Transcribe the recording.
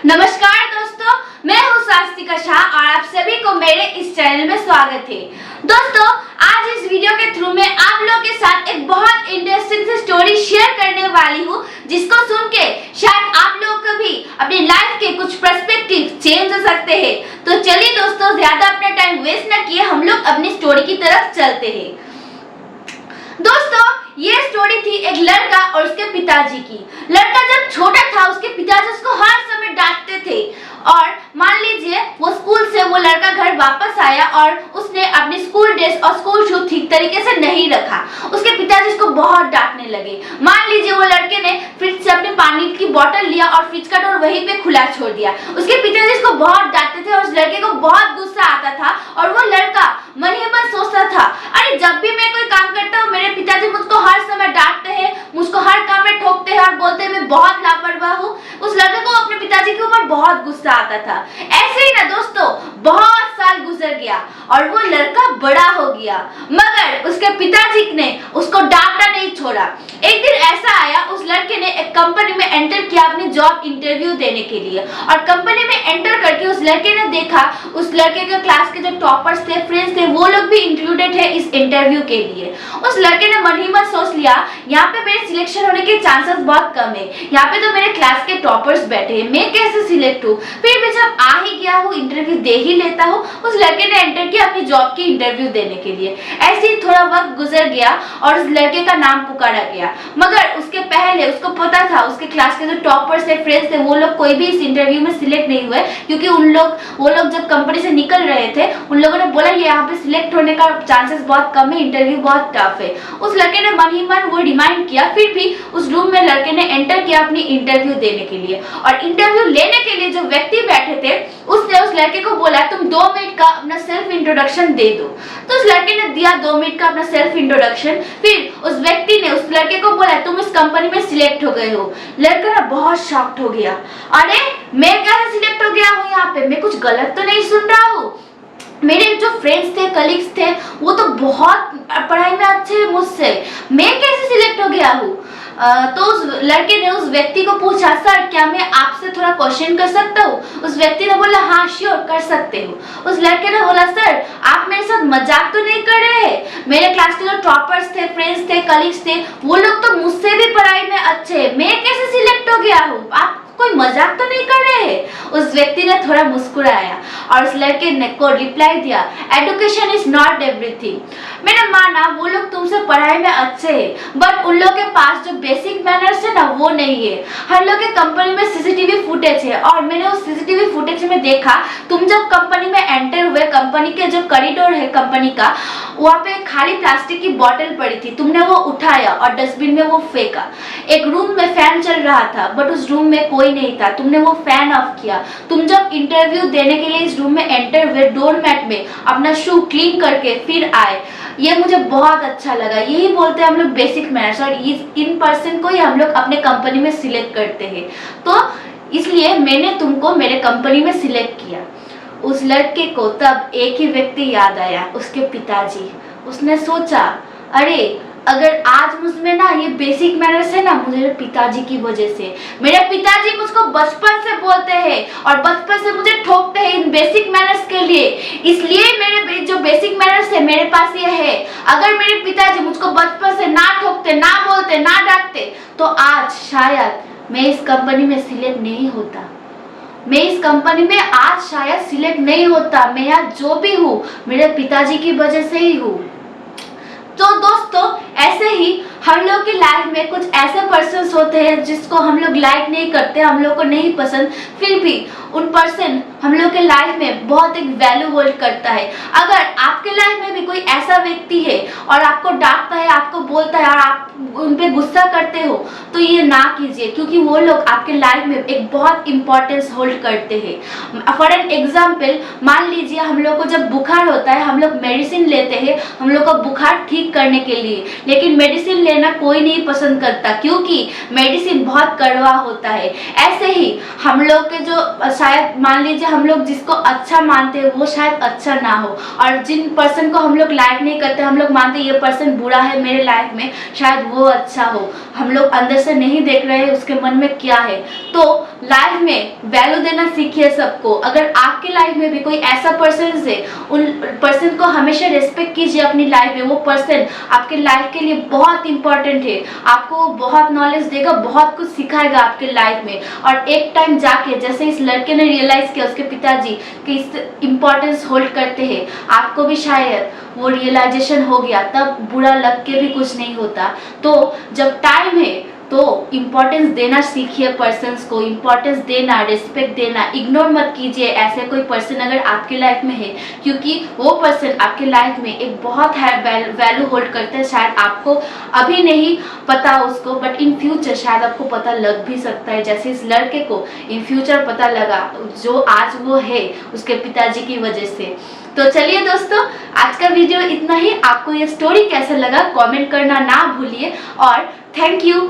नमस्कार दोस्तों, मैं हूँ स्वास्तिका शाह और आप सभी को मेरे इस चैनल में स्वागत है। दोस्तों, आज इस वीडियो के थ्रू मैं आप लोगों के साथ एक बहुत इंटरेस्टिंग सी स्टोरी शेयर करने वाली हूँ, जिसको सुन के शायद आप लोगों को भी अपनी लाइफ के कुछ पर्सपेक्टिव चेंज हो सकते हैं। तो चलिए दोस्तों, ज्यादा अपना टाइम वेस्ट न किए हम लोग अपनी स्टोरी की तरफ चलते हैं। दोस्तों, ये स्टोरी थी एक लड़का और उसके पिताजी की। लड़का जब छोटा था, उसके पिताजी उसको हर समय डांटते थे और मान लीजिए वो स्कूल से वो लड़का घर वापस आया और उसने अपनी स्कूल ड्रेस और स्कूल शूज ठीक तरीके से नहीं रखा। उसके पिताजी उसको बहुत डांटने लगे। मान लीजिए वो लड़के ने फ्रिज से अपने पानी की बोतल लिया और फ्रिज का डोर वहीं पे खुला छोड़ दिया। उसके पिताजी उसको बहुत डांटते थे और उस लड़के को बहुत गुस्सा आता था और वो लड़का मन ही मन सोचता था, अरे जब भी मैं कोई काम करता हूँ मेरे पिताजी मुझको हर समय डांटते हैं, मुझको हर काम में ठोकते हैं और बोलते हैं मैं बहुत लापरवाह हूँ। उस लड़के को अपने पिताजी के ऊपर बहुत गुस्सा आता था। ऐसे ही ना दोस्तों, बहुत साल गुजर गया और वो लड़का बड़ा हो गया, मगर उसके पिताजी ने उसको डांटना नहीं छोड़ा। एक दिन ऐसा आया, उस लड़के ने एक कंपनी में एंटर किया अपनी जॉब इंटरव्यू देने के लिए और कंपनी में एंटर करके उस लड़के ने देखा उस लड़के के क्लास के जो टॉपर्स थे, फ्रेंड्स थे, वो लोग भी इंक्लूडेड है इस इंटरव्यू के लिए। उस लड़के ने मन ही मन सोच लिया, यहाँ पे मेरे सिलेक्शन होने के चांसेस बहुत कम है, यहाँ पे तो मेरे क्लास के टॉपर्स बैठे हैं, मैं कैसे सिलेक्ट हूँ। फिर भी जब आ ही गया हूँ, इंटरव्यू दे ही लेता हूँ। उस लड़के ने एंटर किया अपनी जॉब की इंटरव्यू देने के लिए। ऐसे ही थोड़ा वक्त गुजर गया और उस लड़के का नाम पुकारा गया, मगर उसके पहले उसको पता था उसके क्लास के जो टॉपर्स थे, फ्रेंड्स थे, वो लोग कोई भी इस इंटरव्यू में सिलेक्ट नहीं हुए, क्योंकि वो लोग जब कंपनी से निकल रहे थे उन लोगों ने बोला ये यहाँ पे सिलेक्ट होने का चांसेस बहुत कम है, इंटरव्यू बहुत टफ है। उस लड़के ने मन ही मन वो रिमाइंड किया। फिर भी उस रूम में लड़के ने एंटर किया अपनी इंटरव्यू देने के लिए और इंटरव्यू लेने के लिए जो व्यक्ति बैठे थे उसने उस लड़के को बोला तुम 2 मिनट का अपना सेल्फ इंट्रोडक्शन दे दो। तो उस लड़के ने दिया 2 मिनट का अपना सेल्फ इंट्रोडक्शन। फिर उस व्यक्ति ने उस लड़के को बोला तुम इस कंपनी में सिलेक्ट हो गए हो। लड़का ना बहुत शॉक्ड हो गया, अरे मैं कैसे सिलेक्ट हो गया हूँ, यहाँ पे मैं कुछ गलत तो नहीं सुन रहा हूँ। मेरे जो फ्रेंड्स थे, कलीग्स थे, वो तो बहुत पढ़ाई में अच्छे हैं मुझसे, मैं कैसे सिलेक्ट हो गया हूँ। तो उस लड़के ने उस व्यक्ति को पूछा, सर क्या मैं आपसे थोड़ा क्वेश्चन कर सकता हूँ। उस व्यक्ति ने बोला हाँ श्योर कर सकते हो। उस लड़के ने बोला सर आप मेरे साथ मजाक तो नहीं कर रहे हैं, मेरे क्लास के जो टॉपर्स थे, फ्रेंड्स थे, कलीग्स थे, वो लोग तो मुझसे भी पढ़ाई में अच्छे हैं, मैं कैसे सिलेक्ट हो गया हूँ, आप कोई मजाक तो नहीं कर रहे हैं। उस व्यक्ति ने थोड़ा मुस्कुराया और उस लड़के ने को रिप्लाई दिया, एजुकेशन इज नॉट एवरीथिंग। मैंने माना वो लोग तुमसे पढ़ाई में अच्छे हैं, बट उन लोग के पास जो बेसिक मैनर्स है ना वो नहीं है। हम लोग के कंपनी में सीसीटीवी फुटेज है और मैंने उस सीसीटीवी फुटेज में देखा तुम जब कंपनी में एंटर हुए, कंपनी के जो कॉरिडोर है कंपनी का, वहाँ पे खाली प्लास्टिक की बोतल पड़ी थी, तुमने वो उठाया और डस्टबिन में वो फेंका। एक रूम में फैन चल रहा था बट उस रूम में कोई नहीं था, तुमने वो फैन ऑफ किया। तुम जब इंटरव्यू देने के लिए इस रूम में एंटर हुए, डोरमैट में अपना शू क्लीन करके फिर आए, ये मुझे बहुत अच्छा लगा। यही बोलते हैं हम लोग बेसिक मैनर्स और इन पर्सन को ही हम लोग अपने कंपनी में सिलेक्ट करते हैं, तो इसलिए मैंने तुमको मेरे कंपनी में सिलेक्ट किया। उस लड़के को तब एक ही व्यक्ति याद आया, उसके पिताजी। उसने सोचा अरे अगर आज मुझमें ना ये बेसिक मैनर्स है ना, मुझे पिताजी की वजह से, मेरे पिताजी मुझको बचपन से बोलते हैं और बचपन से मुझे ठोकते हैं इन बेसिक मैनर्स के लिए, इसलिए मेरे जो बेसिक मैनर्स है मेरे पास ये है। अगर मेरे पिताजी मुझको बचपन से ना ठोकते, ना बोलते, ना डांटते, तो आज शायद मैं इस कंपनी में सिलेक्ट नहीं होता, मैं इस कंपनी में आज शायद सिलेक्ट नहीं होता। मैं आज जो भी हूँ मेरे पिताजी की वजह से ही हूँ। तो दोस्तों, ऐसे ही हम लोग की लाइफ में कुछ ऐसे पर्सन्स होते हैं जिसको हम लोग लाइक नहीं करते, हम लोग को नहीं पसंद, फिर भी उन पर्सन हम लोग के लाइफ में बहुत एक वैल्यू होल्ड करता है। अगर आपके लाइफ में भी कोई ऐसा व्यक्ति है और आपको डांटता है, आपको बोलता है और आप उन पे गुस्सा करते हो, तो ये ना कीजिए, क्योंकि वो लोग आपके लाइफ में एक बहुत इंपॉर्टेंस होल्ड करते हैं। फॉर एन एग्जाम्पल, मान लीजिए हम लोग को जब बुखार होता है, हम लोग मेडिसिन लेते हैं हम लोग को बुखार ठीक करने के लिए, लेकिन मेडिसिन लेना कोई नहीं पसंद करता क्योंकि मेडिसिन बहुत कड़वा होता है। ऐसे ही हम लोग के जो शायद मान लीजिए हम लोग जिसको अच्छा मानते हैं वो शायद अच्छा ना हो, और जिन पर्सन को हम लोग लाइक नहीं करते, हम लोग मानते ये पर्सन बुरा है मेरे लाइफ में, शायद वो अच्छा हो। हम लोग अंदर से नहीं देख रहे हैं उसके मन में क्या है। तो लाइफ में वैल्यू देना सीखिए सबको। अगर आपके लाइफ में भी कोई ऐसा पर्सन है, उन पर्सन को हमेशा रिस्पेक्ट कीजिए अपनी लाइफ में। वो पर्सन आपके लाइफ के लिए बहुत इंपॉर्टेंट है, आपको बहुत नॉलेज देगा, बहुत कुछ सिखाएगा आपके लाइफ में। और एक टाइम जाके जैसे इस लड़के ने रियलाइज किया, उसके पिताजी कि इस इम्पोर्टेंस होल्ड करते हैं, आपको भी शायद वो रियलाइजेशन हो गया, तब बुरा लग के भी कुछ नहीं होता। तो जब टाइम है तो इम्पोर्टेंस देना सीखिए पर्सन्स को, इम्पोर्टेंस देना, रिस्पेक्ट देना, इग्नोर मत कीजिए ऐसे कोई पर्सन अगर आपके लाइफ में है, क्योंकि वो पर्सन आपके लाइफ में एक बहुत हाई वैल्यू होल्ड करते हैं। शायद आपको अभी नहीं पता उसको, बट इन फ्यूचर शायद आपको पता लग भी सकता है, जैसे इस लड़के को इन फ्यूचर पता लगा जो आज वो है उसके पिताजी की वजह से। तो चलिए दोस्तों, आज का वीडियो इतना ही। आपको ये स्टोरी कैसा लगा कमेंट करना ना भूलिए, और थैंक यू।